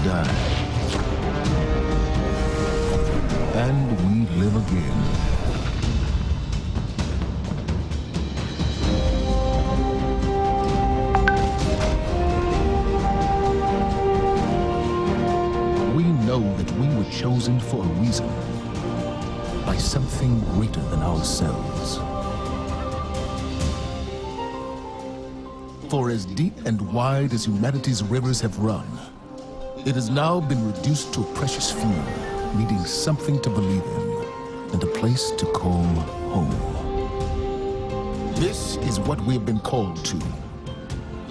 die. And we live again. We know that we were chosen for a reason, by something greater than ourselves. For as deep and wide as humanity's rivers have run, it has now been reduced to a precious few, needing something to believe in and a place to call home. This is what we have been called to,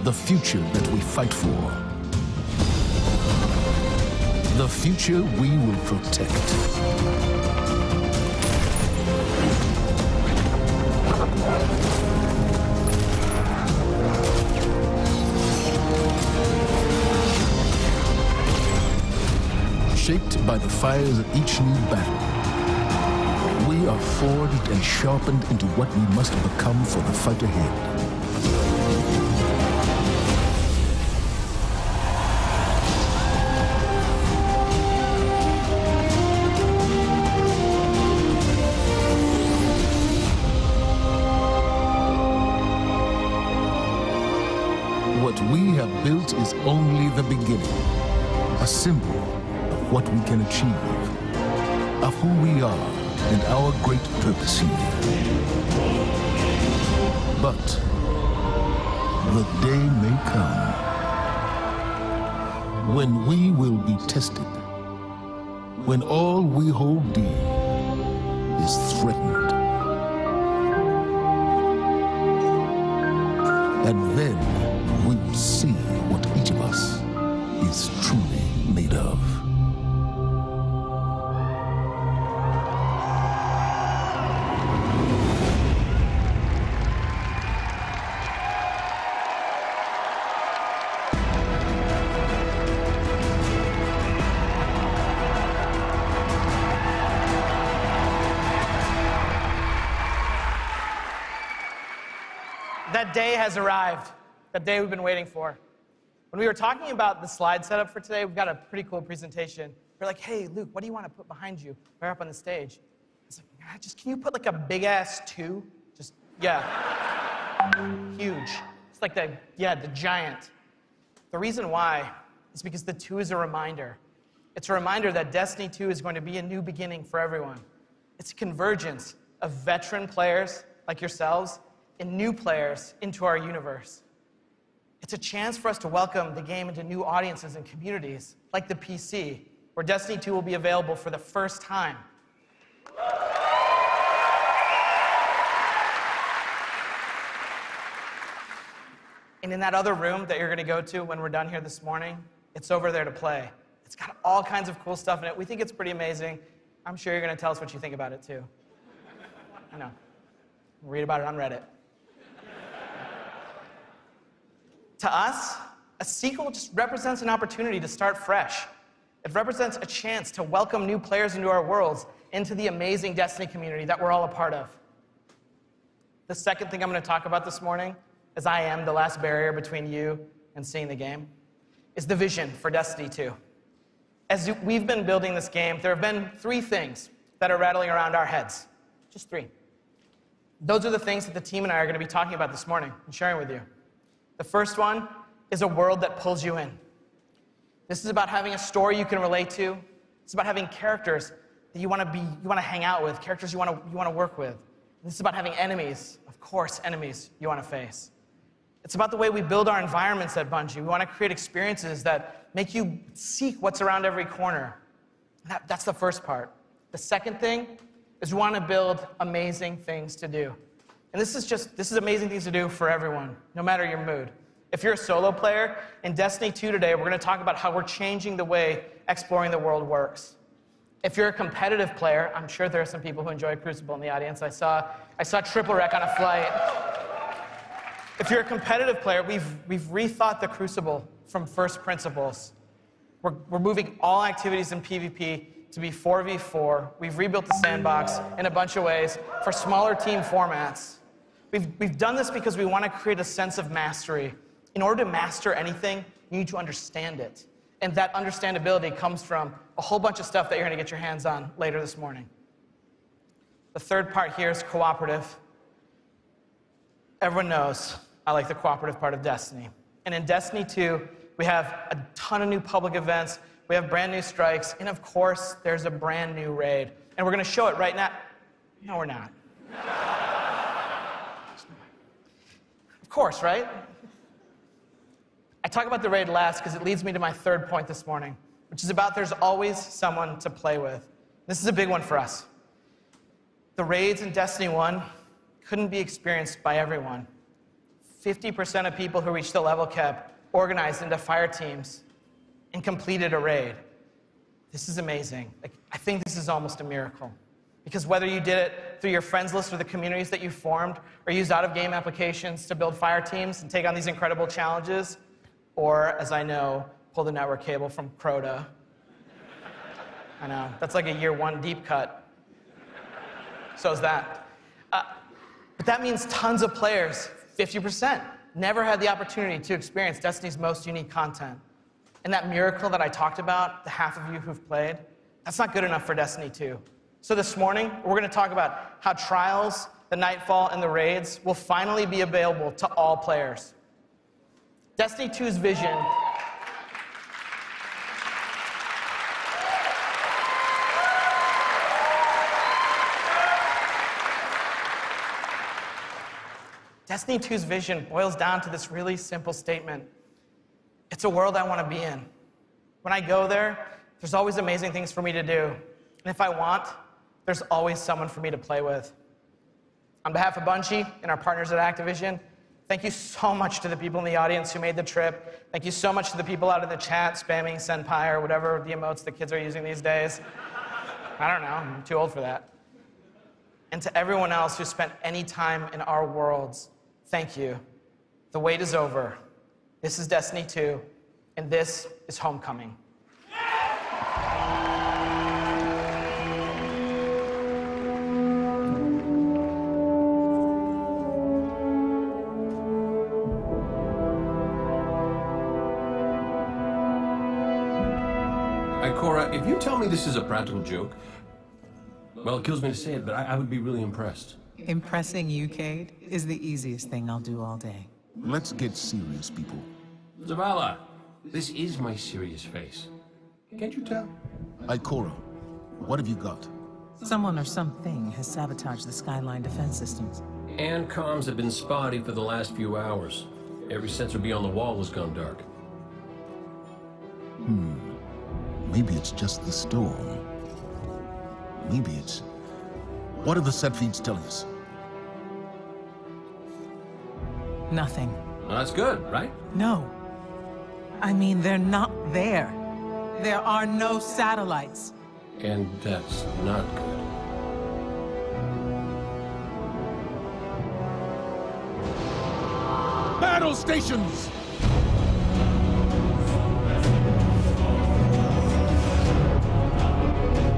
the future that we fight for, the future we will protect. Shaped by the fires of each new battle, we are forged and sharpened into what we must become for the fight ahead. What we have built is only the beginning, a symbol of what we can achieve, of who we are and our great purpose here. But the day may come when we will be tested, when all we hold dear is threatened. And then we will see what each of us is truly made of. That day has arrived, that day we've been waiting for. When we were talking about the slide setup for today, we've got a pretty cool presentation. We're like, hey, Luke, what do you want to put behind you right up on the stage? It's like, can you put like a big-ass 2? Just, yeah, huge. It's like the giant. The reason why is because the 2 is a reminder. It's a reminder that Destiny 2 is going to be a new beginning for everyone. It's a convergence of veteran players like yourselves and new players into our universe. It's a chance for us to welcome the game into new audiences and communities, like the PC, where Destiny 2 will be available for the first time. And in that other room that you're going to go to when we're done here this morning, it's over there to play. It's got all kinds of cool stuff in it. We think it's pretty amazing. I'm sure you're going to tell us what you think about it, too. I know. Read about it on Reddit. To us, a sequel just represents an opportunity to start fresh. It represents a chance to welcome new players into our worlds, into the amazing Destiny community that we're all a part of. The second thing I'm going to talk about this morning, as I am the last barrier between you and seeing the game, is the vision for Destiny 2. As we've been building this game, there have been 3 things that are rattling around our heads. Just 3. Those are the things that the team and I are going to be talking about this morning and sharing with you. The first one is a world that pulls you in. This is about having a story you can relate to. It's about having characters that you want to hang out with, characters you want to work with. This is about having enemies, of course, enemies you want to face. It's about the way we build our environments at Bungie. We want to create experiences that make you seek what's around every corner. That's the first part. The second thing is we want to build amazing things to do. And this is amazing things to do for everyone, no matter your mood. If you're a solo player, in Destiny 2 today, we're going to talk about how we're changing the way exploring the world works. If you're a competitive player, I'm sure there are some people who enjoy Crucible in the audience. I saw Triple Wreck on a flight. If you're a competitive player, we've rethought the Crucible from first principles. We're moving all activities in PvP to be 4v4. We've rebuilt the sandbox in a bunch of ways for smaller team formats. We've done this because we want to create a sense of mastery. In order to master anything, you need to understand it. And that understandability comes from a whole bunch of stuff that you're going to get your hands on later this morning. The third part here is cooperative. Everyone knows I like the cooperative part of Destiny. And in Destiny 2, we have a ton of new public events, we have brand new strikes, and of course, there's a brand new raid. And we're going to show it right now. No, we're not. Of course, right? I talk about the raid last because it leads me to my third point this morning, which is about there's always someone to play with. This is a big one for us. The raids in Destiny 1 couldn't be experienced by everyone. 50% of people who reached the level cap organized into fire teams and completed a raid. This is amazing. I think this is almost a miracle. Because whether you did it through your friends list or the communities that you formed, or used out-of-game applications to build fire teams and take on these incredible challenges, or, as I know, pull the network cable from Crota. I know, that's like a year one deep cut. So is that. But that means tons of players, 50%, never had the opportunity to experience Destiny's most unique content. And that miracle that I talked about, the half of you who've played, that's not good enough for Destiny 2. So this morning, we're going to talk about how Trials, the Nightfall, and the raids will finally be available to all players. Destiny 2's vision Destiny 2's vision boils down to this really simple statement. It's a world I want to be in. When I go there, there's always amazing things for me to do. And if I want, there's always someone for me to play with. On behalf of Bungie and our partners at Activision, thank you so much to the people in the audience who made the trip. Thank you so much to the people out in the chat spamming Senpai or whatever the emotes the kids are using these days. I don't know, I'm too old for that. And to everyone else who spent any time in our worlds, thank you. The wait is over. This is Destiny 2, and this is Homecoming. Ikora, if you tell me this is a practical joke, well, it kills me to say it, but I would be really impressed. Impressing you, Cade, is the easiest thing I'll do all day. Let's get serious, people. Zavala, this is my serious face. Can't you tell? Ikora, what have you got? Someone or something has sabotaged the Skyline defense systems. And comms have been spotty for the last few hours. Every sensor beyond the wall has gone dark. Maybe it's just the storm. Maybe it's... What are the set feeds telling us? Nothing. Well, that's good, right? No. I mean, they're not there. There are no satellites. And that's not good. Battle stations!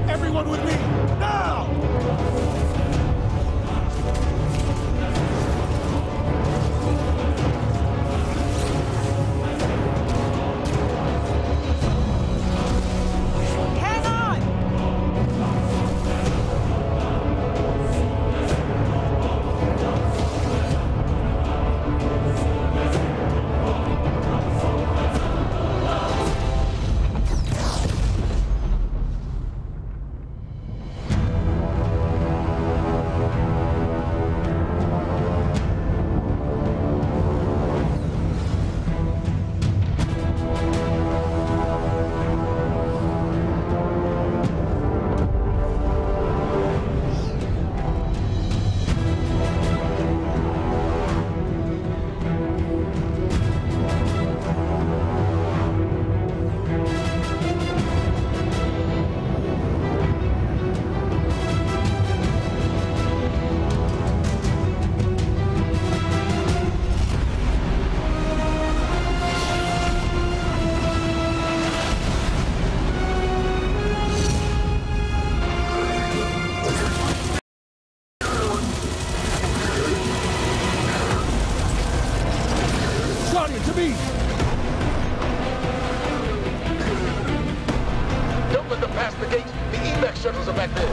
Everyone with me, now! Hang on! shuttles are back there.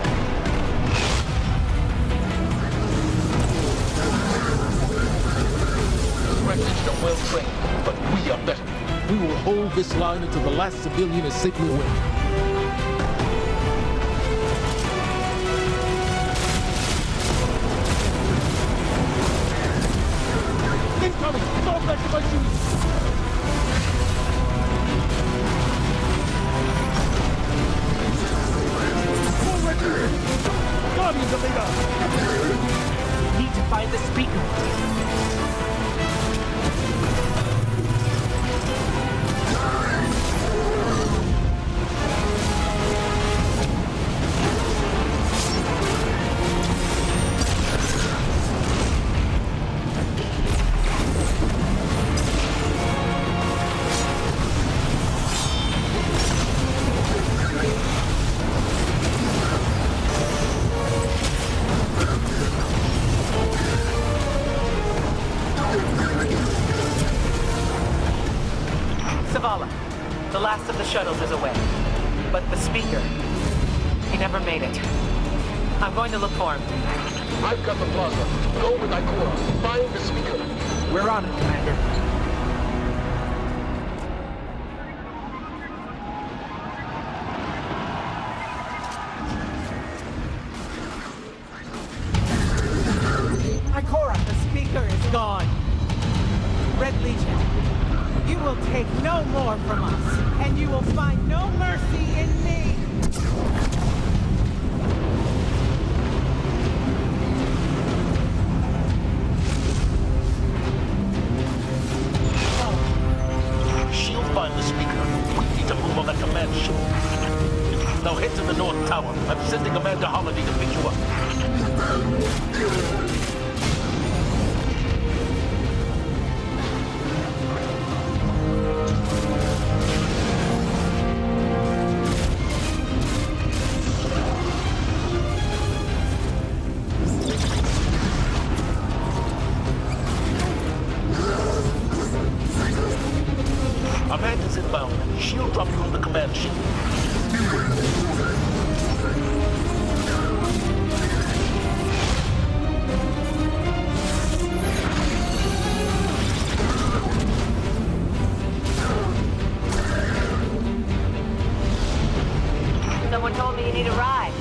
Red Legion are well trained, but we are better. We will hold this line until the last civilian is safely away. Incoming! Fall back to my shoes! Guardians of Leader! Need to find the speaker. Zavala, the last of the shuttles is away. But the speaker, he never made it. I'm going to look for him. I've got the plaza. Go with Ikora. Find the speaker. We're on it, Commander. Ikora, the speaker is gone. Red Legion, you will take no more from us, and you will find no mercy in me. She'll find the speaker. We need to move on that command ship. Now head to the North Tower. I'm sending Amanda Holiday to pick you up. Amanda's inbound. She'll drop you on the command ship. Someone told me you need a ride.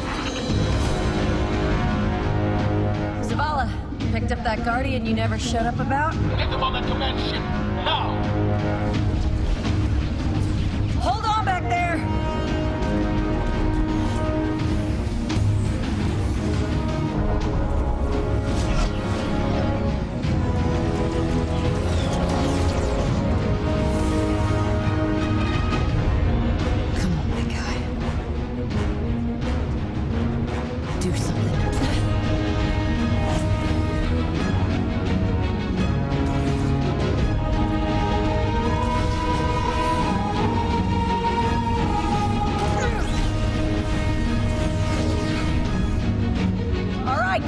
Zavala, picked up that Guardian you never showed up about? Get them on that command ship. Now! Hold on back there! Come on, big guy. Do something.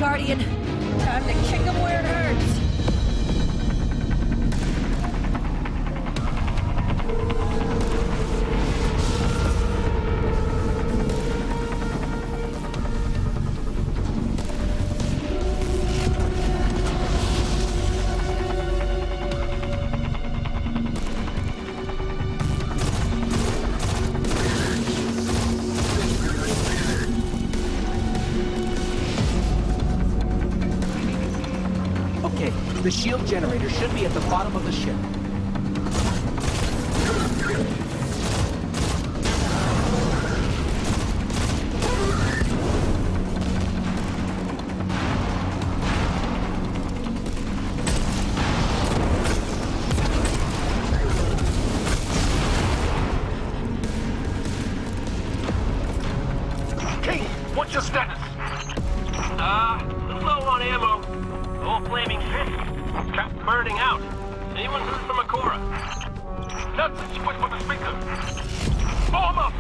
Guardian. Time to kick him where it hurts. The shield generator should be at the bottom of the ship. King, what's your status? Low on ammo. All flaming fists. Cap burning out. Anyone heard from Ikora? Nuts, wait for the speaker. Form up!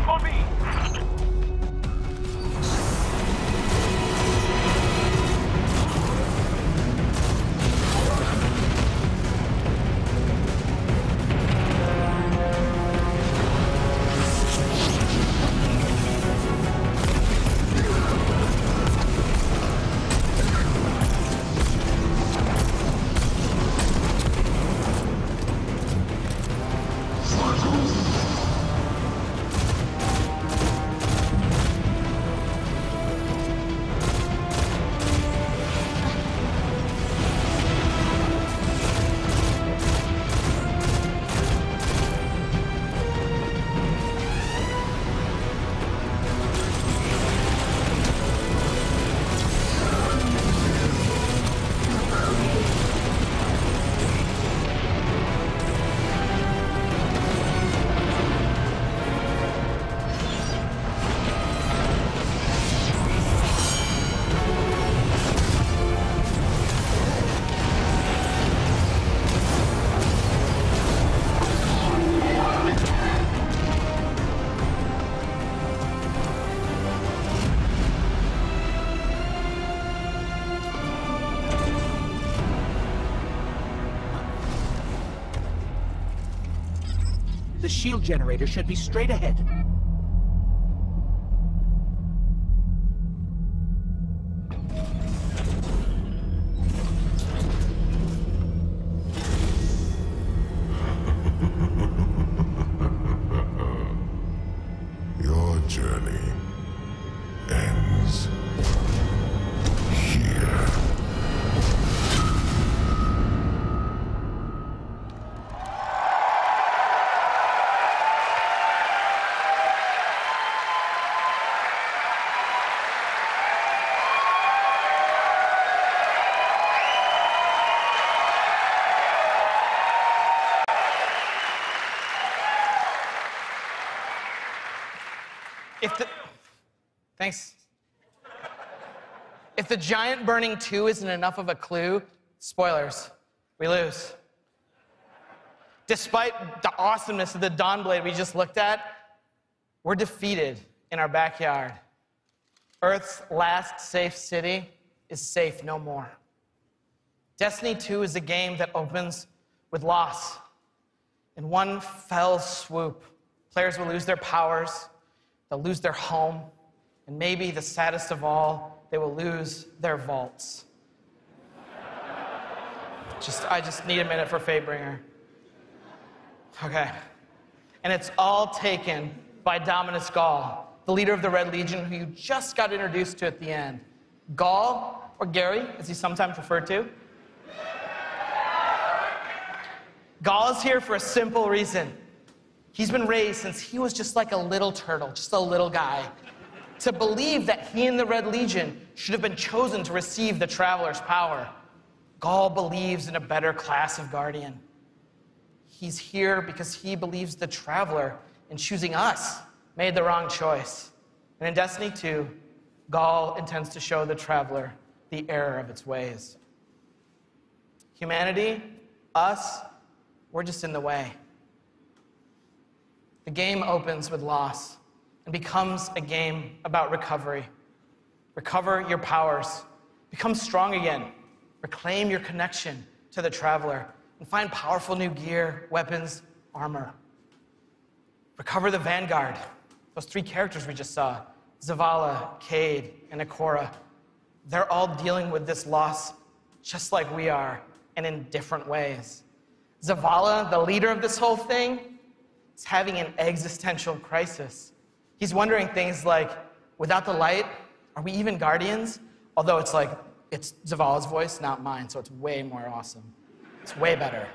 On me! The shield generator should be straight ahead. Your journey ends here. Thanks. If the giant burning 2 isn't enough of a clue, spoilers, we lose. Despite the awesomeness of the Dawnblade we just looked at, we're defeated in our backyard. Earth's last safe city is safe no more. Destiny 2 is a game that opens with loss. In one fell swoop, players will lose their powers, they'll lose their home, and maybe the saddest of all, they will lose their vaults. I just need a minute for Fatebringer. Okay. And it's all taken by Dominus Gall, the leader of the Red Legion, who you just got introduced to at the end. Gall, or Gary, as he's sometimes referred to. Gall is here for a simple reason. He's been raised since he was just like a little turtle, just a little guy, to believe that he and the Red Legion should have been chosen to receive the Traveler's power. Gall believes in a better class of Guardian. He's here because he believes the Traveler, in choosing us, made the wrong choice. And in Destiny 2, Gall intends to show the Traveler the error of its ways. Humanity, us, we're just in the way. The game opens with loss and becomes a game about recovery. Recover your powers. Become strong again. Reclaim your connection to the Traveler and find powerful new gear, weapons, armor. Recover the Vanguard. Those 3 characters we just saw, Zavala, Cayde, and Ikora. They're all dealing with this loss just like we are, and in different ways. Zavala, the leader of this whole thing, is having an existential crisis. He's wondering things like, without the light, are we even Guardians? Although it's Zavala's voice, not mine, so it's way more awesome. It's way better.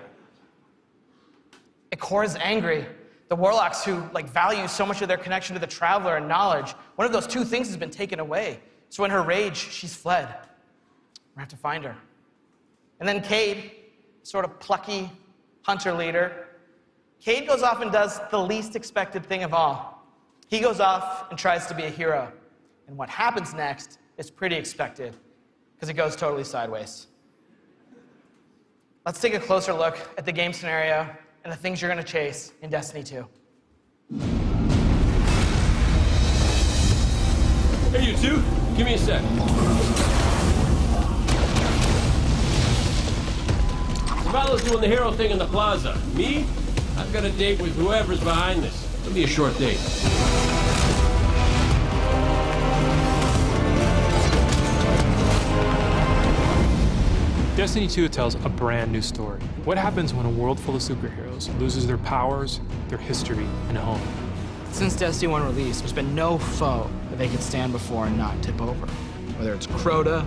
Ikora's angry. The Warlocks who value so much of their connection to the Traveler and knowledge, one of those 2 things has been taken away. So in her rage, she's fled. We're gonna have to find her. And then Cayde, sort of plucky hunter leader. Cayde goes off and does the least expected thing of all. He goes off and tries to be a hero. And what happens next is pretty expected, because it goes totally sideways. Let's take a closer look at the game scenario and the things you're going to chase in Destiny 2. Hey, you two, give me a sec. Zavala's doing the hero thing in the plaza. Me? I've got a date with whoever's behind this. It'll be a short date. Destiny 2 tells a brand new story. What happens when a world full of superheroes loses their powers, their history, and home? Since Destiny 1 release, there's been no foe that they could stand before and not tip over. Whether it's Crota,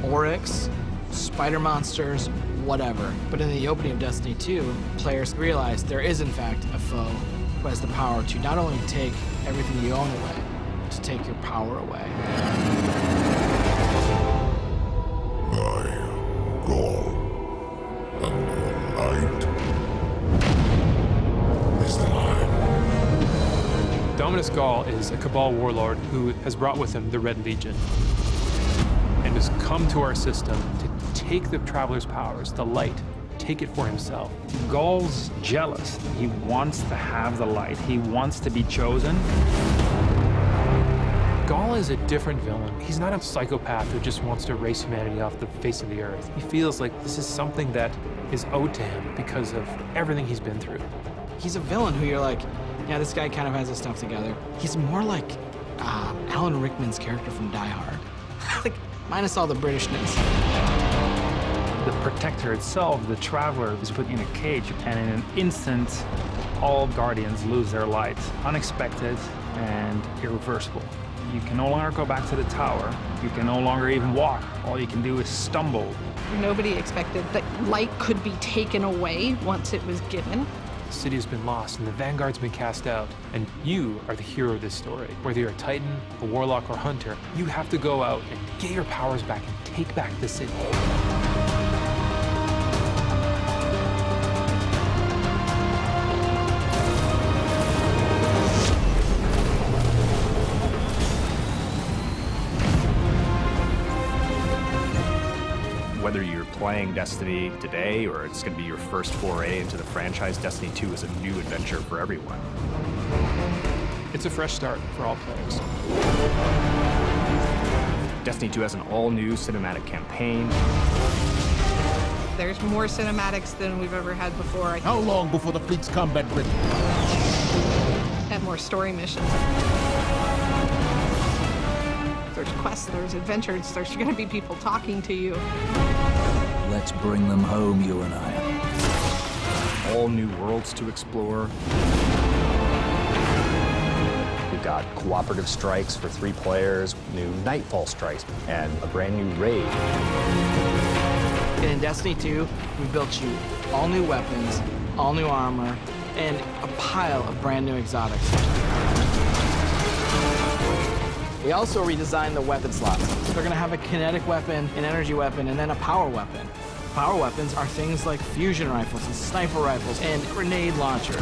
Oryx, spider monsters, whatever. But in the opening of Destiny 2, players realize there is in fact a foe who has the power to not only take everything you own away, but to take your power away. Gall, and your light is mine. Dominus Gall is a Cabal warlord who has brought with him the Red Legion and has come to our system to take the Traveler's powers, the light, take it for himself. Gall's jealous. He wants to have the light. He wants to be chosen. Gall is a different villain. He's not a psychopath who just wants to erase humanity off the face of the earth. He feels like this is something that is owed to him because of everything he's been through. He's a villain who you're like, yeah, this guy kind of has his stuff together. He's more like Alan Rickman's character from Die Hard. Like, minus all the Britishness. The Protector itself, the Traveler, is put in a cage, and in an instant, all Guardians lose their light. Unexpected and irreversible. You can no longer go back to the tower. You can no longer even walk. All you can do is stumble. Nobody expected that light could be taken away once it was given. The city has been lost, and the Vanguard's been cast out. And you are the hero of this story. Whether you're a Titan, a Warlock, or Hunter, you have to go out and get your powers back and take back the city. Whether you're playing Destiny today or it's going to be your first foray into the franchise, Destiny 2 is a new adventure for everyone. It's a fresh start for all players. Destiny 2 has an all-new cinematic campaign. There's more cinematics than we've ever had before. How long before the fleet's combat ready? And more story missions. There's quests, there's adventures, there's going to be people talking to you. Let's bring them home, you and I. All new worlds to explore. We've got cooperative strikes for 3 players, new Nightfall strikes, and a brand new raid. And in Destiny 2, we built you all new weapons, all new armor, and a pile of brand new exotics. We also redesigned the weapon slots. They're gonna have a kinetic weapon, an energy weapon, and then a power weapon. Power weapons are things like fusion rifles and sniper rifles and grenade launchers.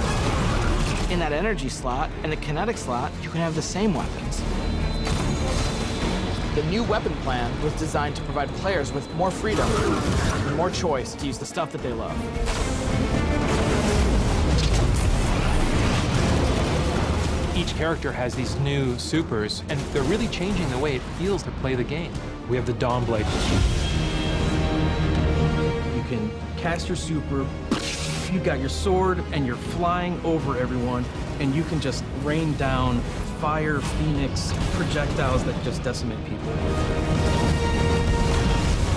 In that energy slot and the kinetic slot, you can have the same weapons. The new weapon plan was designed to provide players with more freedom and more choice to use the stuff that they love. Each character has these new supers, and they're really changing the way it feels to play the game. We have the Dawnblade. You can cast your super, you got your sword, and you're flying over everyone, and you can just rain down fire, phoenix, projectiles that just decimate people.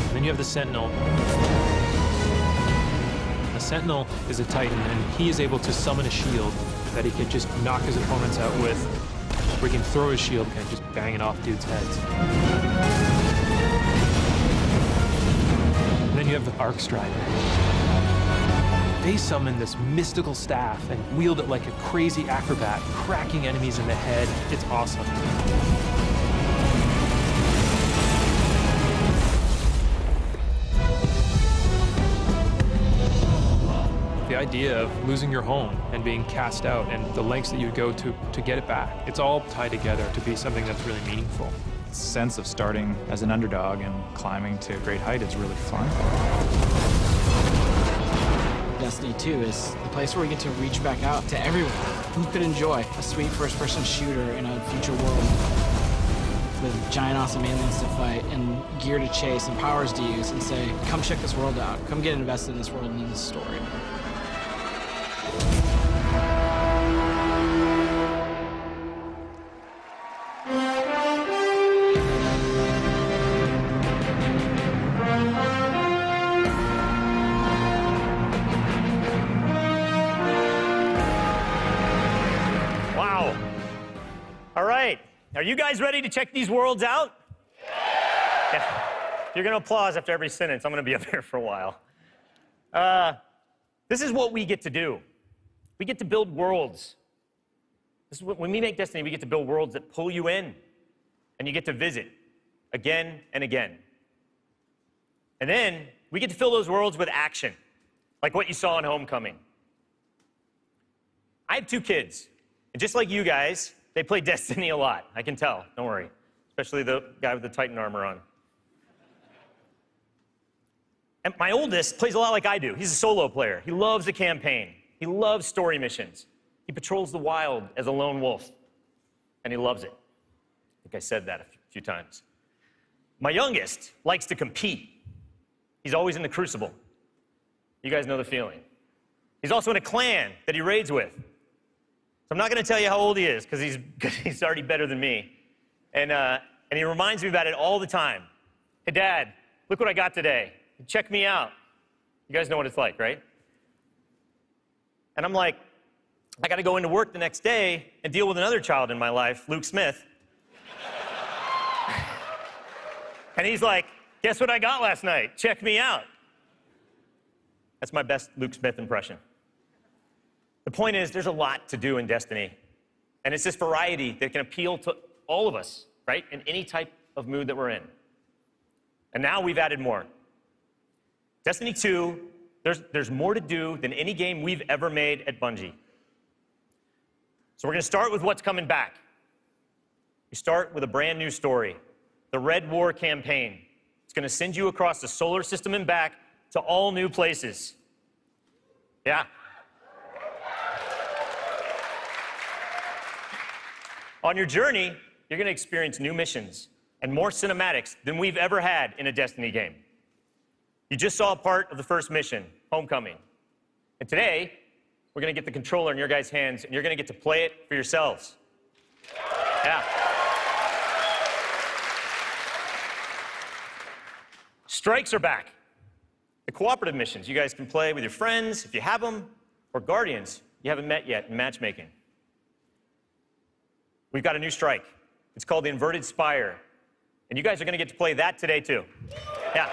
And then you have the Sentinel. The Sentinel is a Titan, and he is able to summon a shield that he can just knock his opponents out with, or he can throw his shield and just bang it off dudes' heads. And then you have the Arc Strider. They summon this mystical staff and wield it like a crazy acrobat, cracking enemies in the head. It's awesome. The idea of losing your home and being cast out and the lengths that you go to get it back, it's all tied together to be something that's really meaningful. The sense of starting as an underdog and climbing to a great height is really fun. Destiny 2 is the place where we get to reach back out to everyone who could enjoy a sweet first-person shooter in a future world with giant awesome aliens to fight and gear to chase and powers to use and say, come check this world out, come get invested in this world and in this story. Wow. All right. Are you guys ready to check these worlds out? Yeah. If you're going to applause after every sentence, I'm going to be up here for a while. This is what we get to do. We get to build worlds. This is when we make Destiny, we get to build worlds that pull you in, and you get to visit again and again. And then we get to fill those worlds with action, like what you saw in Homecoming. I have 2 kids, and just like you guys, they play Destiny a lot. I can tell, don't worry, especially the guy with the Titan armor on. And my oldest plays a lot like I do. He's a solo player. He loves the campaign. He loves story missions. He patrols the wild as a lone wolf, and he loves it. I think I said that a few times. My youngest likes to compete. He's always in the crucible. You guys know the feeling. He's also in a clan that he raids with. So I'm not going to tell you how old he is, because he's already better than me. And he reminds me about it all the time. Hey, Dad, look what I got today. Check me out. You guys know what it's like, right? And I'm like, I got to go into work the next day and deal with another child in my life, Luke Smith. And he's like, guess what I got last night? Check me out. That's my best Luke Smith impression. The point is, there's a lot to do in Destiny. And it's this variety that can appeal to all of us, right? In any type of mood that we're in. And now we've added more. Destiny 2, there's more to do than any game we've ever made at Bungie. So we're going to start with what's coming back. We start with a brand new story, the Red War campaign. It's going to send you across the solar system and back to all new places. Yeah. On your journey, you're going to experience new missions and more cinematics than we've ever had in a Destiny game. You just saw a part of the first mission, Homecoming. And today, we're going to get the controller in your guys' hands, and you're going to get to play it for yourselves. Yeah. Strikes are back. The cooperative missions you guys can play with your friends, if you have them, or Guardians you haven't met yet in matchmaking. We've got a new strike. It's called the Inverted Spire. And you guys are going to get to play that today, too. Yeah.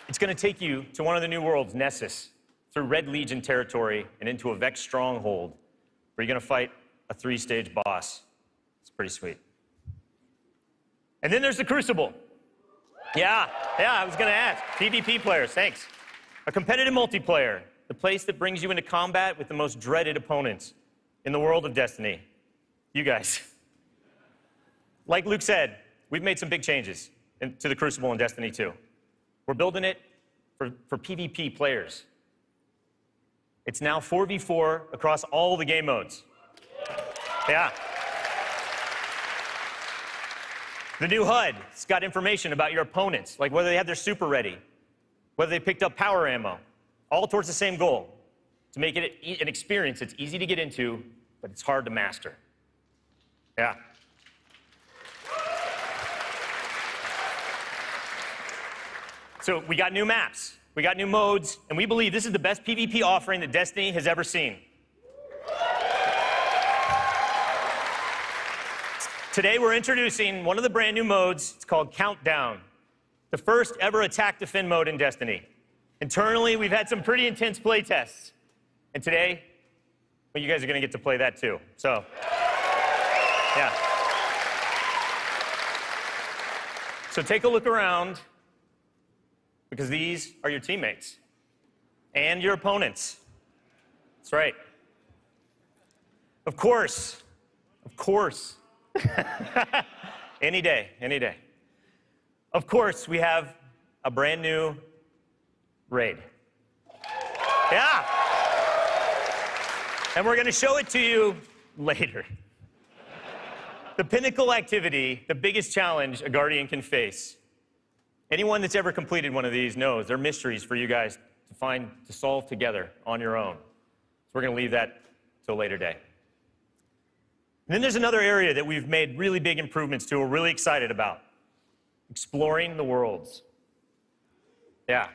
It's going to take you to one of the new worlds, Nessus, through Red Legion territory and into a Vex stronghold, where you're going to fight a 3-stage boss. It's pretty sweet. And then there's the Crucible. Yeah, I was going to ask. PvP players, thanks. A competitive multiplayer, the place that brings you into combat with the most dreaded opponents in the world of Destiny. You guys. Like Luke said, we've made some big changes to the Crucible in Destiny 2. We're building it for PvP players. It's now 4v4 across all the game modes. Yeah. The new HUD, it's got information about your opponents, like whether they have their super ready, whether they picked up power ammo, all towards the same goal, to make it an experience that's easy to get into, but it's hard to master. Yeah. So we got new maps, we got new modes, and we believe this is the best PvP offering that Destiny has ever seen. Today we're introducing one of the brand new modes. It's called Countdown, the first ever attack defend mode in Destiny. Internally, we've had some pretty intense play tests. And today, well, you guys are going to get to play that too. So, yeah. So take a look around, because these are your teammates and your opponents. That's right. Of course. Any day. Of course, we have a brand new raid. Yeah. And we're going to show it to you later. The pinnacle activity, the biggest challenge a Guardian can face. Anyone that's ever completed one of these knows they're mysteries for you guys to solve together on your own. So we're going to leave that till a later day. And then there's another area that we've made really big improvements to, we're really excited about. Exploring the worlds. Yeah.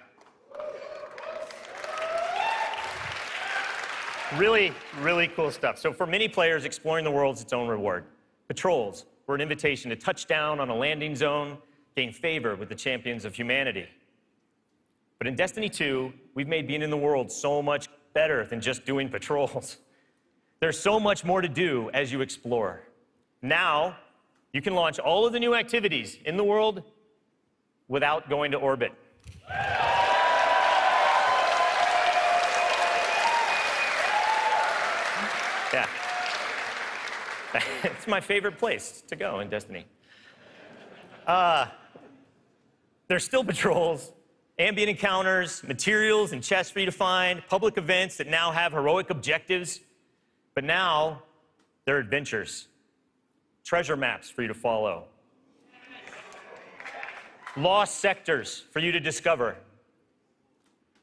Really, really cool stuff. So for many players, exploring the world is its own reward. Patrols were an invitation to touch down on a landing zone, gain favor with the champions of humanity. But in Destiny 2, we've made being in the world so much better than just doing patrols. There's so much more to do as you explore. Now, you can launch all of the new activities in the world without going to orbit. Yeah. It's my favorite place to go in Destiny. There's still patrols, ambient encounters, materials and chests for you to find, public events that now have heroic objectives, but now they're adventures, treasure maps for you to follow. lost sectors for you to discover.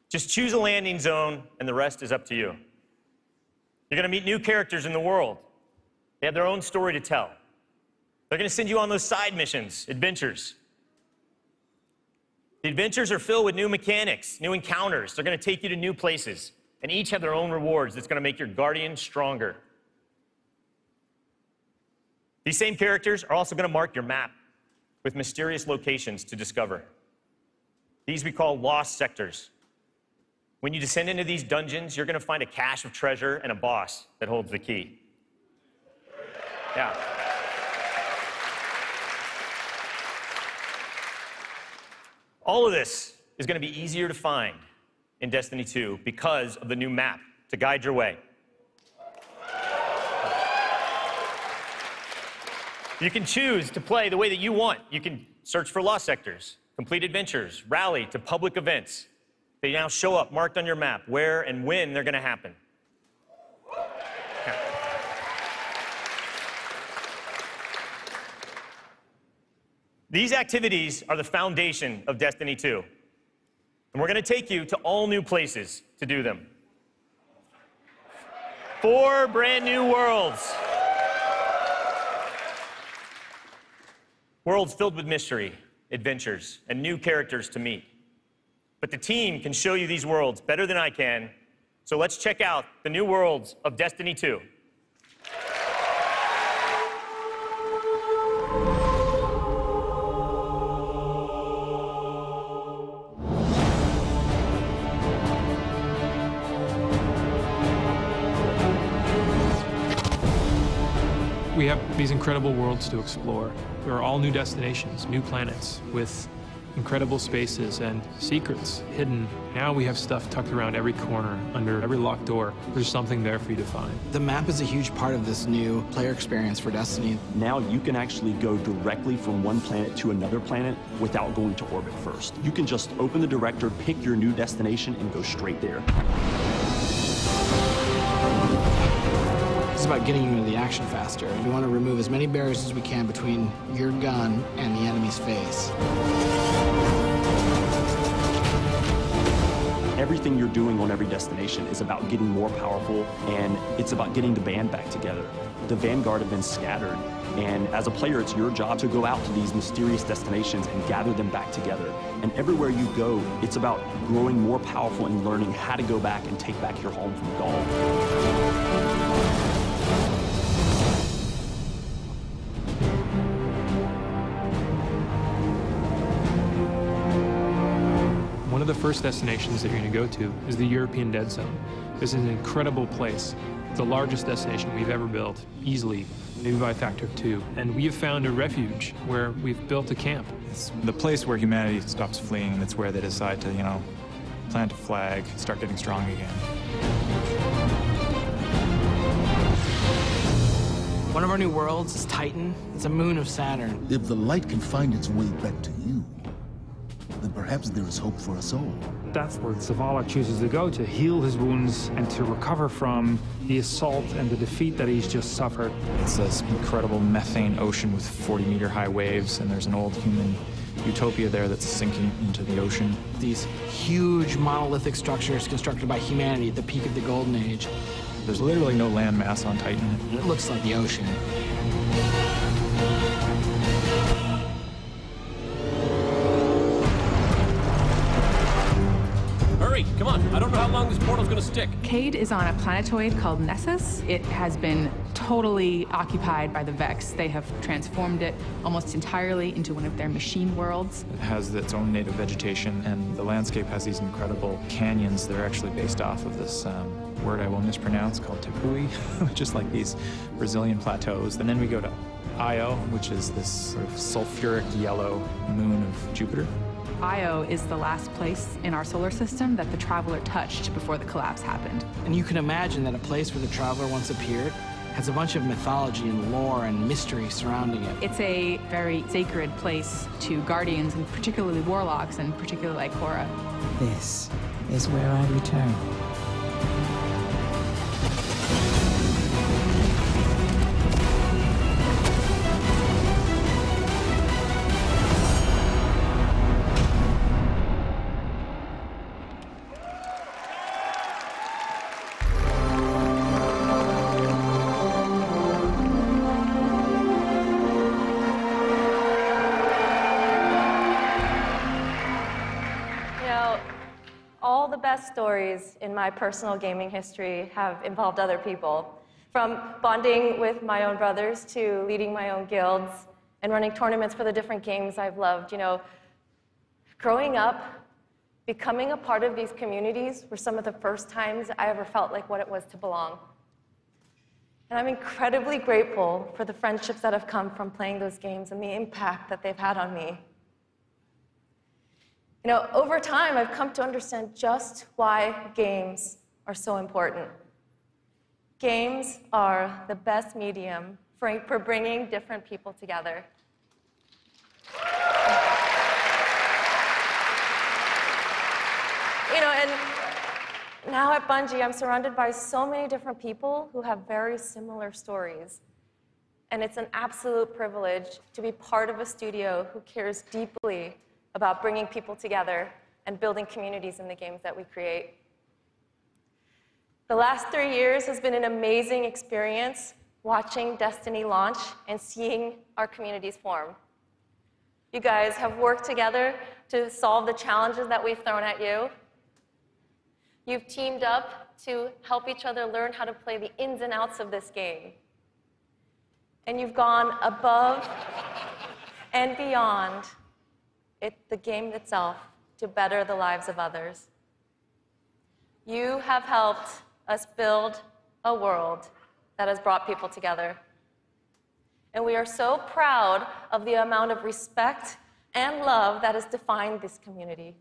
Just choose a landing zone, and the rest is up to you. You're going to meet new characters in the world. They have their own story to tell. They're going to send you on those side missions, adventures. The adventures are filled with new mechanics, new encounters. They're going to take you to new places, and each have their own rewards that's going to make your Guardian stronger. These same characters are also going to mark your map with mysterious locations to discover. These we call lost sectors. When you descend into these dungeons, you're going to find a cache of treasure and a boss that holds the key. Yeah. All of this is going to be easier to find in Destiny 2 because of the new map to guide your way. You can choose to play the way that you want. You can search for lost sectors, complete adventures, rally to public events. They now show up marked on your map where and when they're going to happen. These activities are the foundation of Destiny 2. And we're going to take you to all new places to do them. 4 brand new worlds. Worlds filled with mystery, adventures, and new characters to meet. But the team can show you these worlds better than I can, so let's check out the new worlds of Destiny 2. We have these incredible worlds to explore. There are all new destinations, new planets with incredible spaces and secrets hidden. Now we have stuff tucked around every corner, under every locked door. There's something there for you to find. The map is a huge part of this new player experience for Destiny. Now you can actually go directly from one planet to another planet without going to orbit first. You can just open the director, pick your new destination, and go straight there. It's about getting you into the action faster. We want to remove as many barriers as we can between your gun and the enemy's face. Everything you're doing on every destination is about getting more powerful, and it's about getting the band back together. The Vanguard have been scattered, and as a player, it's your job to go out to these mysterious destinations and gather them back together. And everywhere you go, it's about growing more powerful and learning how to go back and take back your home from Gaul. One of the first destinations that you're going to go to is the European Dead Zone. This is an incredible place. The largest destination we've ever built, easily, maybe by a factor of 2. And we have found a refuge where we've built a camp. It's the place where humanity stops fleeing, and it's where they decide to, plant a flag, start getting strong again. One of our new worlds is Titan. It's a moon of Saturn. If the light can find its way back to you, then perhaps there is hope for us all. That's where Zavala chooses to go, to heal his wounds and to recover from the assault and the defeat that he's just suffered. It's this incredible methane ocean with 40-meter-high waves, and there's an old human utopia there that's sinking into the ocean. These huge monolithic structures constructed by humanity at the peak of the Golden Age. There's literally no land mass on Titan. It looks like the ocean. Hurry, come on. I don't know how long this portal's gonna stick. Cayde is on a planetoid called Nessus. It has been totally occupied by the Vex. They have transformed it almost entirely into one of their machine worlds. It has its own native vegetation, and the landscape has these incredible canyons that are actually based off of this word I will mispronounce called Tepui, which is like these Brazilian plateaus. And then we go to Io, which is this sort of sulfuric yellow moon of Jupiter. Io is the last place in our solar system that the Traveler touched before the collapse happened. And you can imagine that a place where the Traveler once appeared has a bunch of mythology and lore and mystery surrounding it. It's a very sacred place to Guardians, and particularly Warlocks, and particularly Ikora. This is where I return. best stories in my personal gaming history have involved other people. From bonding with my own brothers to leading my own guilds and running tournaments for the different games I've loved. You know, growing up, becoming a part of these communities were some of the first times I ever felt like what it was to belong. And I'm incredibly grateful for the friendships that have come from playing those games and the impact that they've had on me. You know, over time, I've come to understand just why games are so important. Games are the best medium for bringing different people together. You know, and now at Bungie, I'm surrounded by so many different people who have very similar stories. And it's an absolute privilege to be part of a studio who cares deeply about bringing people together and building communities in the games that we create. The last 3 years has been an amazing experience watching Destiny launch and seeing our communities form. You guys have worked together to solve the challenges that we've thrown at you. You've teamed up to help each other learn how to play the ins and outs of this game. And you've gone above and beyond the game itself to better the lives of others. You have helped us build a world that has brought people together. And we are so proud of the amount of respect and love that has defined this community.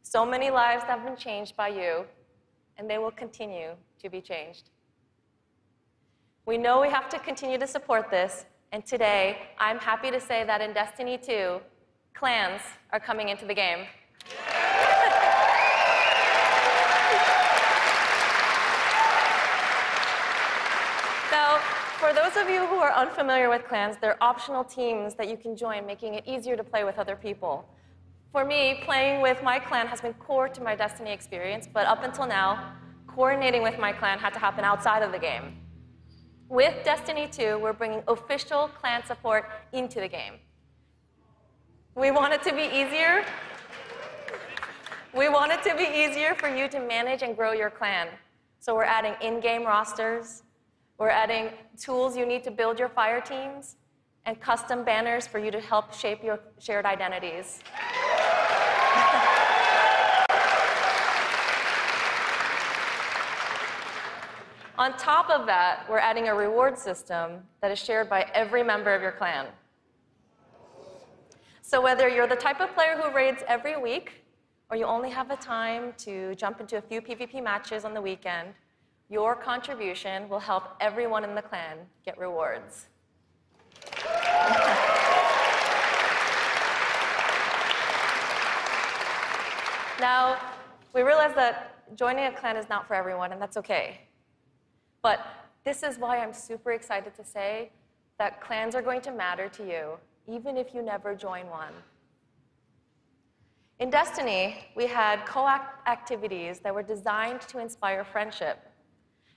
So many lives have been changed by you, and they will continue to be changed. We know we have to continue to support this, and today, I'm happy to say that in Destiny 2, clans are coming into the game. Now, for those of you who are unfamiliar with clans, they're optional teams that you can join, making it easier to play with other people. For me, playing with my clan has been core to my Destiny experience, but up until now, coordinating with my clan had to happen outside of the game. With Destiny 2, we're bringing official clan support into the game. We want it to be easier. We want it to be easier for you to manage and grow your clan. So we're adding in-game rosters. We're adding tools you need to build your fire teams and custom banners for you to help shape your shared identities. On top of that, we're adding a reward system that is shared by every member of your clan. So whether you're the type of player who raids every week, or you only have the time to jump into a few PvP matches on the weekend, your contribution will help everyone in the clan get rewards. Now, we realize that joining a clan is not for everyone, and that's okay. But this is why I'm super excited to say that clans are going to matter to you, even if you never join one. In Destiny, we had co-op activities that were designed to inspire friendship.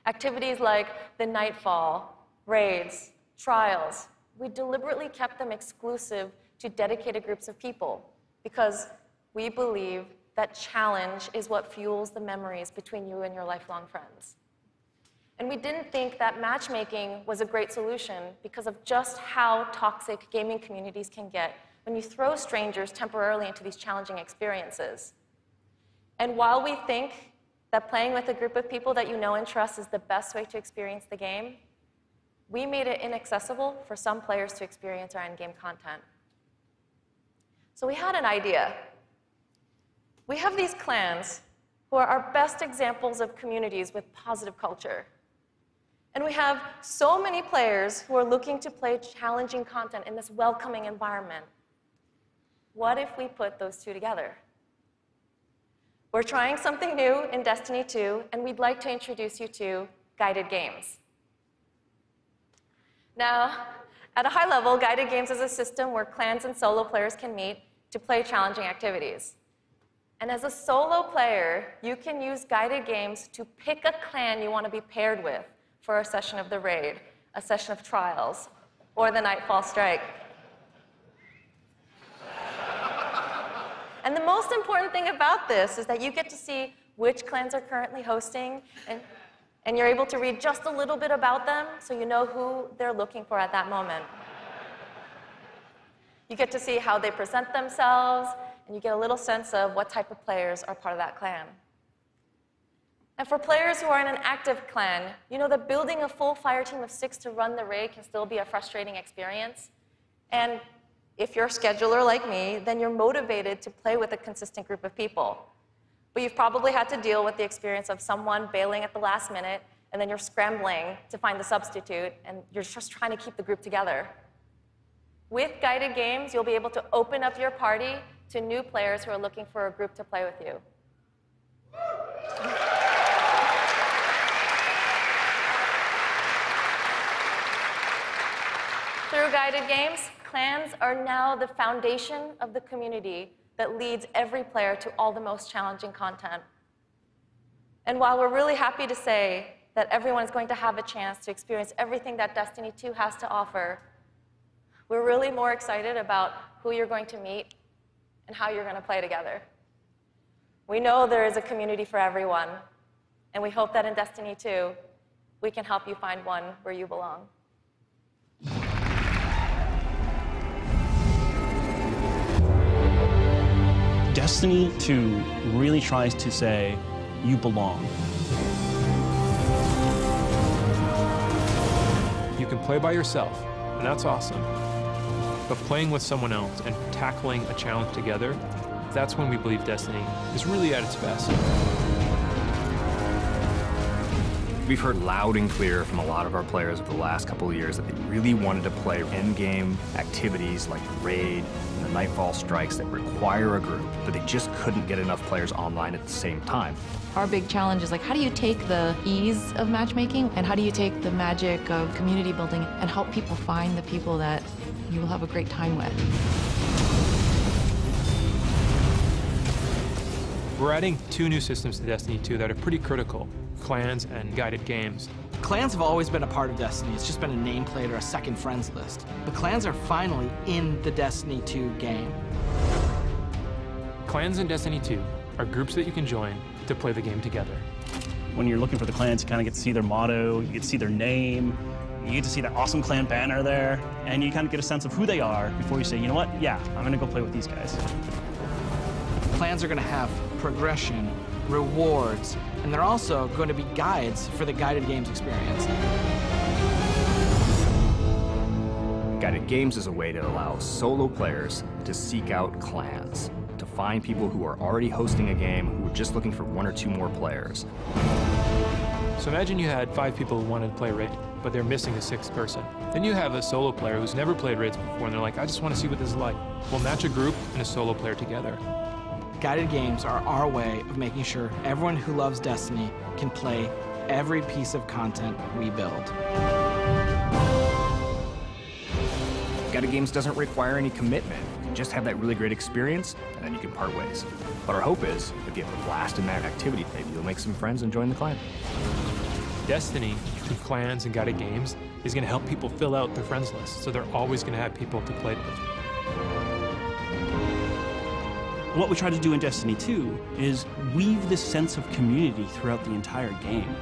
Activities like the Nightfall, raids, trials. We deliberately kept them exclusive to dedicated groups of people because we believe that challenge is what fuels the memories between you and your lifelong friends. And we didn't think that matchmaking was a great solution because of just how toxic gaming communities can get when you throw strangers temporarily into these challenging experiences. And while we think that playing with a group of people that you know and trust is the best way to experience the game, we made it inaccessible for some players to experience our in-game content. So we had an idea. We have these clans who are our best examples of communities with positive culture. And we have so many players who are looking to play challenging content in this welcoming environment. What if we put those two together? We're trying something new in Destiny 2, and we'd like to introduce you to guided games. Now, at a high level, guided games is a system where clans and solo players can meet to play challenging activities. And as a solo player, you can use guided games to pick a clan you want to be paired with for a session of the raid, a session of trials, or the Nightfall Strike. And the most important thing about this is that you get to see which clans are currently hosting, and you're able to read just a little bit about them so you know who they're looking for at that moment. You get to see how they present themselves, and you get a little sense of what type of players are part of that clan. And for players who are in an active clan, you know that building a full fire team of 6 to run the raid can still be a frustrating experience. And if you're a scheduler like me, then you're motivated to play with a consistent group of people. But you've probably had to deal with the experience of someone bailing at the last minute, and then you're scrambling to find the substitute, and you're just trying to keep the group together. With guided games, you'll be able to open up your party to new players who are looking for a group to play with you. Through guided games, clans are now the foundation of the community that leads every player to all the most challenging content. And while we're really happy to say that everyone's going to have a chance to experience everything that Destiny 2 has to offer, we're really more excited about who you're going to meet and how you're going to play together. We know there is a community for everyone, and we hope that in Destiny 2, we can help you find one where you belong. Destiny 2 really tries to say, you belong. You can play by yourself, and that's awesome. But playing with someone else and tackling a challenge together, that's when we believe Destiny is really at its best. We've heard loud and clear from a lot of our players over the last couple of years that they really wanted to play endgame activities like the Raid and the Nightfall Strikes that require a group, but they just couldn't get enough players online at the same time. Our big challenge is like, how do you take the ease of matchmaking and how do you take the magic of community building and help people find the people that you will have a great time with? We're adding 2 new systems to Destiny 2 that are pretty critical: clans and guided games. Clans have always been a part of Destiny. It's just been a nameplate or a second friends list. But clans are finally in the Destiny 2 game. Clans in Destiny 2 are groups that you can join to play the game together. When you're looking for the clans, you kind of get to see their motto, you get to see their name, you get to see that awesome clan banner there, and you kind of get a sense of who they are before you say, you know what, yeah, I'm gonna go play with these guys. Clans are gonna have progression, rewards, and they're also going to be guides for the guided games experience. Guided Games is a way to allow solo players to seek out clans, to find people who are already hosting a game who are just looking for 1 or 2 more players. So imagine you had 5 people who wanted to play Raid, but they're missing a 6th person. Then you have a solo player who's never played Raids before, and they're like, I just want to see what this is like. We'll match a group and a solo player together. Guided games are our way of making sure everyone who loves Destiny can play every piece of content we build. Guided Games doesn't require any commitment. You can just have that really great experience, and then you can part ways. But our hope is, if you have a blast in that activity, maybe you'll make some friends and join the clan. Destiny, through clans and guided games, is going to help people fill out their friends list, so they're always going to have people to play with. What we try to do in Destiny 2 is weave this sense of community throughout the entire game.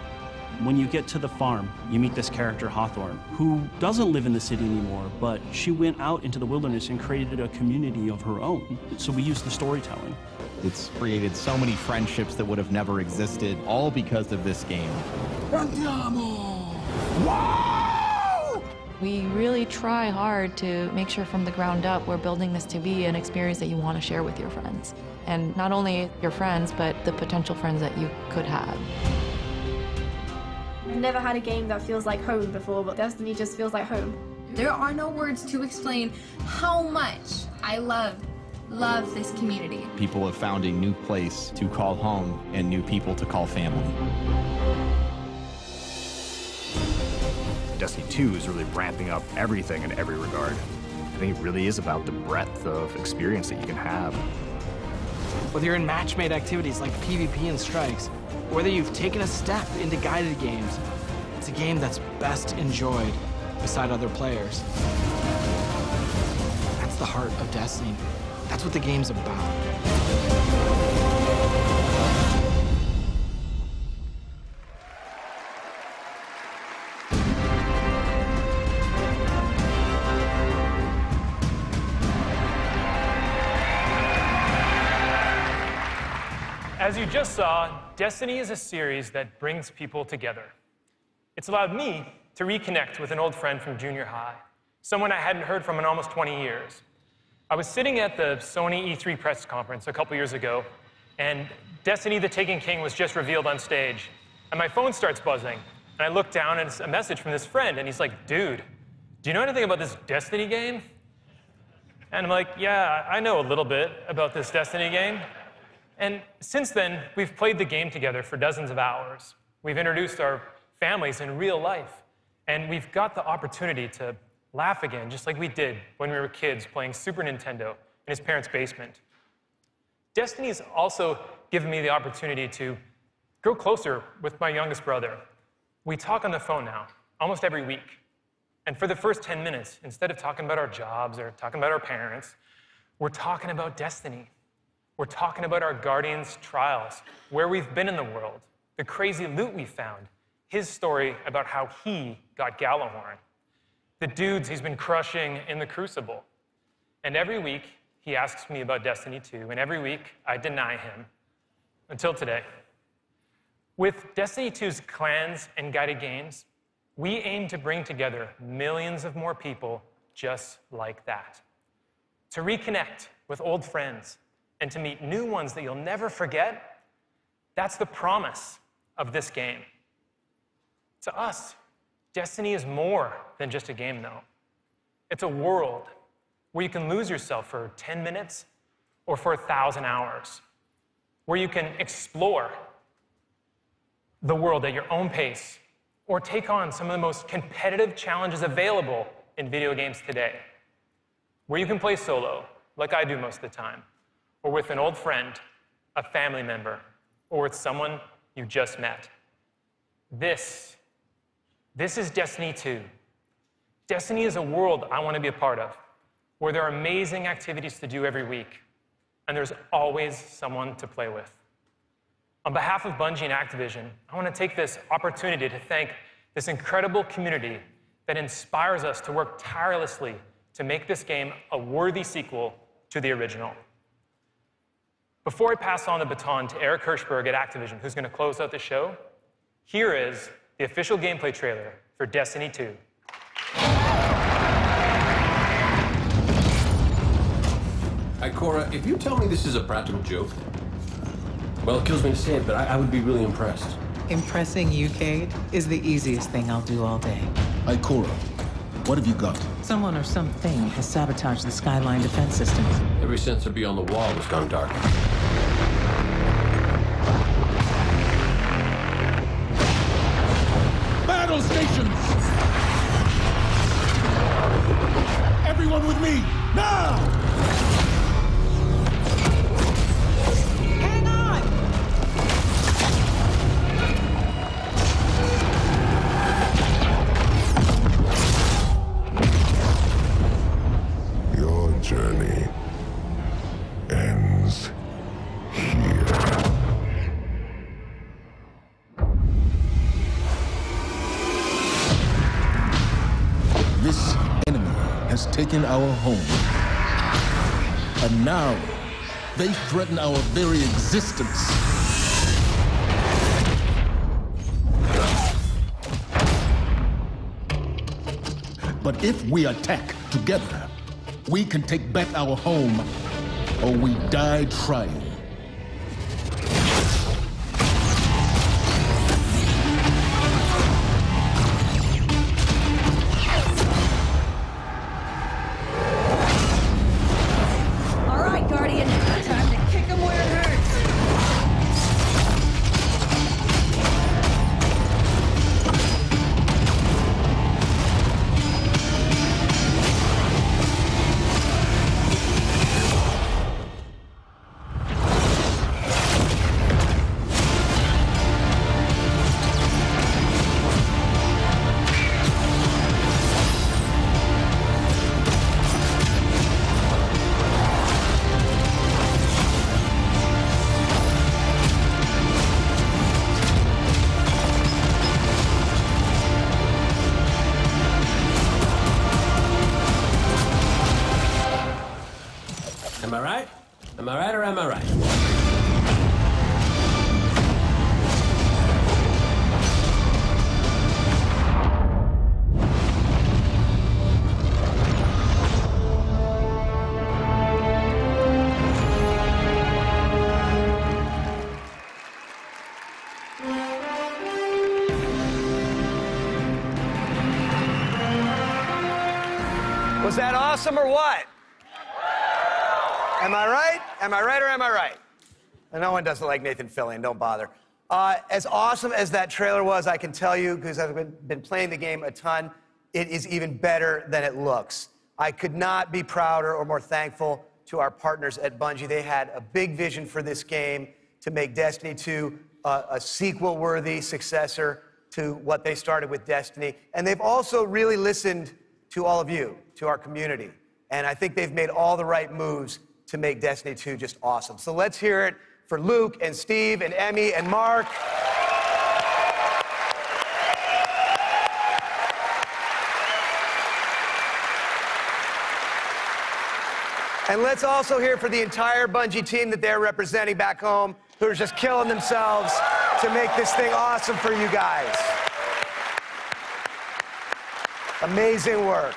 When you get to the farm, you meet this character, Hawthorne, who doesn't live in the city anymore, but she went out into the wilderness and created a community of her own. So we use the storytelling. It's created so many friendships that would have never existed, all because of this game. Andiamo! Wow! We really try hard to make sure from the ground up we're building this to be an experience that you want to share with your friends. And not only your friends, but the potential friends that you could have. I've never had a game that feels like home before, but Destiny just feels like home. There are no words to explain how much I love this community. People have found a new place to call home and new people to call family. Destiny 2 is really ramping up everything in every regard. I think it really is about the breadth of experience that you can have. Whether you're in match-made activities like PvP and Strikes, or whether you've taken a step into guided games, it's a game that's best enjoyed beside other players. That's the heart of Destiny. That's what the game's about. As you just saw, Destiny is a series that brings people together. It's allowed me to reconnect with an old friend from junior high, someone I hadn't heard from in almost 20 years. I was sitting at the Sony E3 press conference a couple years ago, and Destiny: The Taken King was just revealed on stage. And my phone starts buzzing, and I look down, and it's a message from this friend, and he's like, "Dude, do you know anything about this Destiny game?" And I'm like, "Yeah, I know a little bit about this Destiny game." And since then, we've played the game together for dozens of hours. We've introduced our families in real life, and we've got the opportunity to laugh again, just like we did when we were kids playing Super Nintendo in his parents' basement. Destiny's also given me the opportunity to grow closer with my youngest brother. We talk on the phone now, almost every week. And for the first 10 minutes, instead of talking about our jobs or talking about our parents, we're talking about Destiny. We're talking about our Guardians' trials, where we've been in the world, the crazy loot we found, his story about how he got Gjallarhorn, the dudes he's been crushing in the Crucible. And every week, he asks me about Destiny 2, and every week, I deny him, until today. With Destiny 2's clans and guided games, we aim to bring together millions of more people just like that. To reconnect with old friends and to meet new ones that you'll never forget, that's the promise of this game. To us, Destiny is more than just a game, though. It's a world where you can lose yourself for 10 minutes or for 1,000 hours, where you can explore the world at your own pace, or take on some of the most competitive challenges available in video games today, where you can play solo, like I do most of the time, or with an old friend, a family member, or with someone you just met. This is Destiny 2. Destiny is a world I want to be a part of, where there are amazing activities to do every week, and there's always someone to play with. On behalf of Bungie and Activision, I want to take this opportunity to thank this incredible community that inspires us to work tirelessly to make this game a worthy sequel to the original. Before I pass on the baton to Eric Hirschberg at Activision, who's going to close out the show, here is the official gameplay trailer for Destiny 2. Ikora, if you tell me this is a practical joke, well, it kills me to say it, but I would be really impressed. Impressing you, Cade, is the easiest thing I'll do all day. Ikora, what have you got? Someone or something has sabotaged the Skyline defense systems. Every sensor beyond the wall has gone dark. Battle stations! Everyone with me, now! Journey ends here. This enemy has taken our home. And now, they threaten our very existence. But if we attack together, we can take back our home, or we die trying. All right, Guardian, time to kick him where it hurts. Was that awesome or what? Am I right? Am I right or am I right? And no one doesn't like Nathan Fillion, don't bother. As awesome as that trailer was, I can tell you, because I've been playing the game a ton, it is even better than it looks. I could not be prouder or more thankful to our partners at Bungie. They had a big vision for this game to make Destiny 2 a sequel-worthy successor to what they started with Destiny. And they've also really listened to all of you, to our community. And I think they've made all the right moves to make Destiny 2 just awesome. So let's hear it for Luke and Steve and Emmy and Mark. And let's also hear for the entire Bungie team that they're representing back home, who are just killing themselves to make this thing awesome for you guys. Amazing work.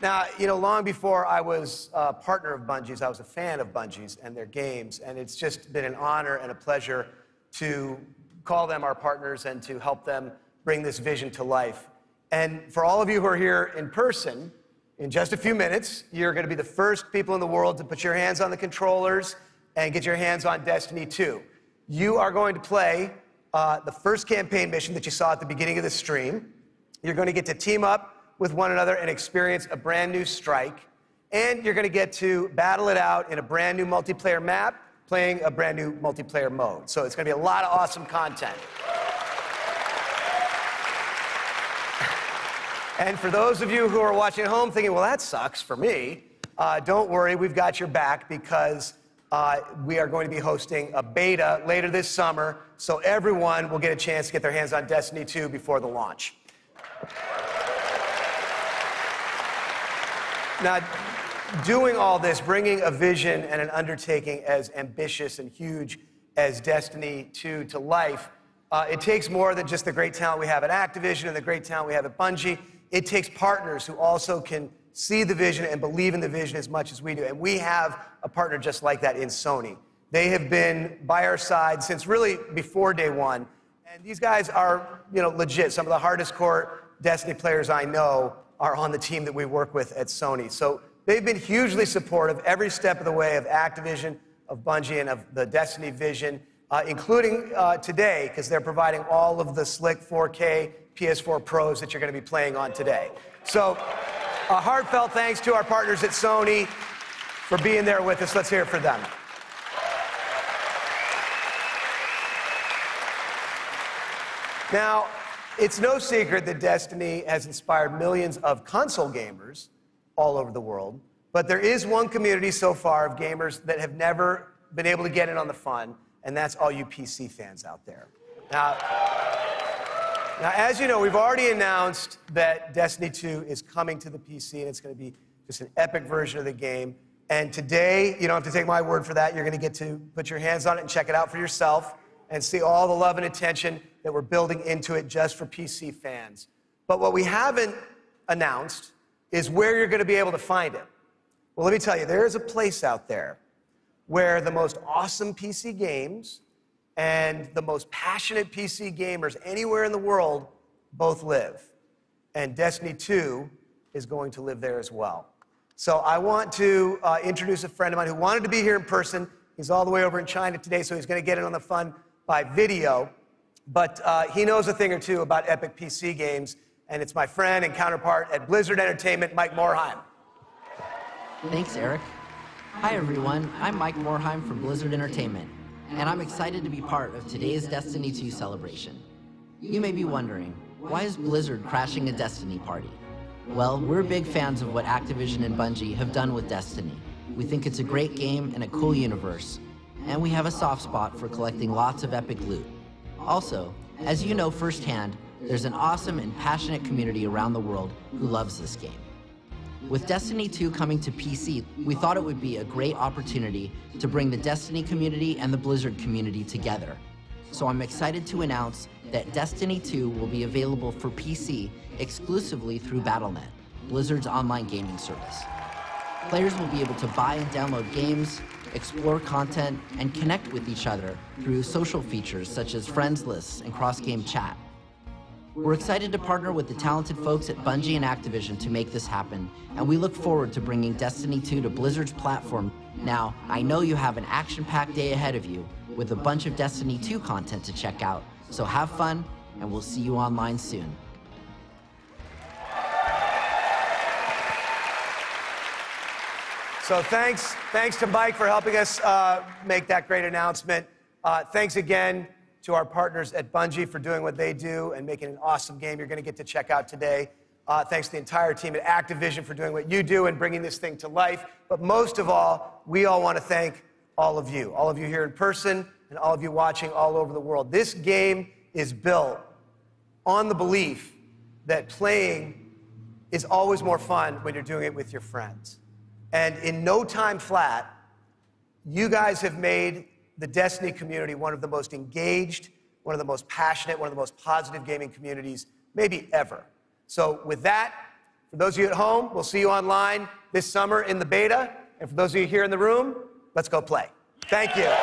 Now, you know, long before I was a partner of Bungie's, I was a fan of Bungie's and their games, and it's just been an honor and a pleasure to call them our partners and to help them bring this vision to life. And for all of you who are here in person, in just a few minutes, you're going to be the first people in the world to put your hands on the controllers and get your hands on Destiny 2. You are going to play the first campaign mission that you saw at the beginning of the stream. You're going to get to team up with one another and experience a brand new strike. And you're going to get to battle it out in a brand new multiplayer map, playing a brand new multiplayer mode. So it's going to be a lot of awesome content. And for those of you who are watching at home thinking, well, that sucks for me, don't worry, we've got your back, because we are going to be hosting a beta later this summer, so everyone will get a chance to get their hands on Destiny 2 before the launch. Now, doing all this, bringing a vision and an undertaking as ambitious and huge as Destiny 2 to life, it takes more than just the great talent we have at Activision and the great talent we have at Bungie. It takes partners who also can see the vision and believe in the vision as much as we do. And we have a partner just like that in Sony. They have been by our side since really before day one. And these guys are, you know, legit. Some of the hardest core Destiny players I know are on the team that we work with at Sony. So they've been hugely supportive every step of the way of Activision, of Bungie, and of the Destiny vision, including today, because they're providing all of the slick 4K PS4 Pros that you're going to be playing on today. So a heartfelt thanks to our partners at Sony for being there with us. Let's hear it for them. Now, it's no secret that Destiny has inspired millions of console gamers all over the world, but there is one community so far of gamers that have never been able to get in on the fun, and that's all you PC fans out there. Now, as you know, we've already announced that Destiny 2 is coming to the PC, and it's going to be just an epic version of the game. And today, you don't have to take my word for that. You're going to get to put your hands on it and check it out for yourself and see all the love and attention that we're building into it just for PC fans. But what we haven't announced is where you're going to be able to find it. Well, let me tell you, there is a place out there where the most awesome PC games and the most passionate PC gamers anywhere in the world both live. And Destiny 2 is going to live there as well. So I want to introduce a friend of mine who wanted to be here in person. He's all the way over in China today, so he's going to get in on the fun by video. But he knows a thing or two about epic PC games, and it's my friend and counterpart at Blizzard Entertainment, Mike Morhaime. Thanks, Eric. Hi, everyone. I'm Mike Morhaime from Blizzard Entertainment, and I'm excited to be part of today's Destiny 2 celebration. You may be wondering, why is Blizzard crashing a Destiny party? Well, we're big fans of what Activision and Bungie have done with Destiny. We think it's a great game and a cool universe, and we have a soft spot for collecting lots of epic loot. Also, as you know firsthand, there's an awesome and passionate community around the world who loves this game. With Destiny 2 coming to PC, we thought it would be a great opportunity to bring the Destiny community and the Blizzard community together. So I'm excited to announce that Destiny 2 will be available for PC exclusively through Battle.net, Blizzard's online gaming service. Players will be able to buy and download games, explore content, and connect with each other through social features such as friends lists and cross-game chat. We're excited to partner with the talented folks at Bungie and Activision to make this happen, and we look forward to bringing Destiny 2 to Blizzard's platform. Now, I know you have an action-packed day ahead of you with a bunch of Destiny 2 content to check out, so have fun, and we'll see you online soon. So thanks to Mike for helping us make that great announcement. Thanks again to our partners at Bungie for doing what they do and making an awesome game you're going to get to check out today. Thanks to the entire team at Activision for doing what you do and bringing this thing to life. But most of all, we all want to thank all of you here in person and all of you watching all over the world. This game is built on the belief that playing is always more fun when you're doing it with your friends. And in no time flat, you guys have made the Destiny community one of the most engaged, one of the most passionate, one of the most positive gaming communities maybe ever. So with that, for those of you at home, we'll see you online this summer in the beta. And for those of you here in the room, let's go play. Thank you.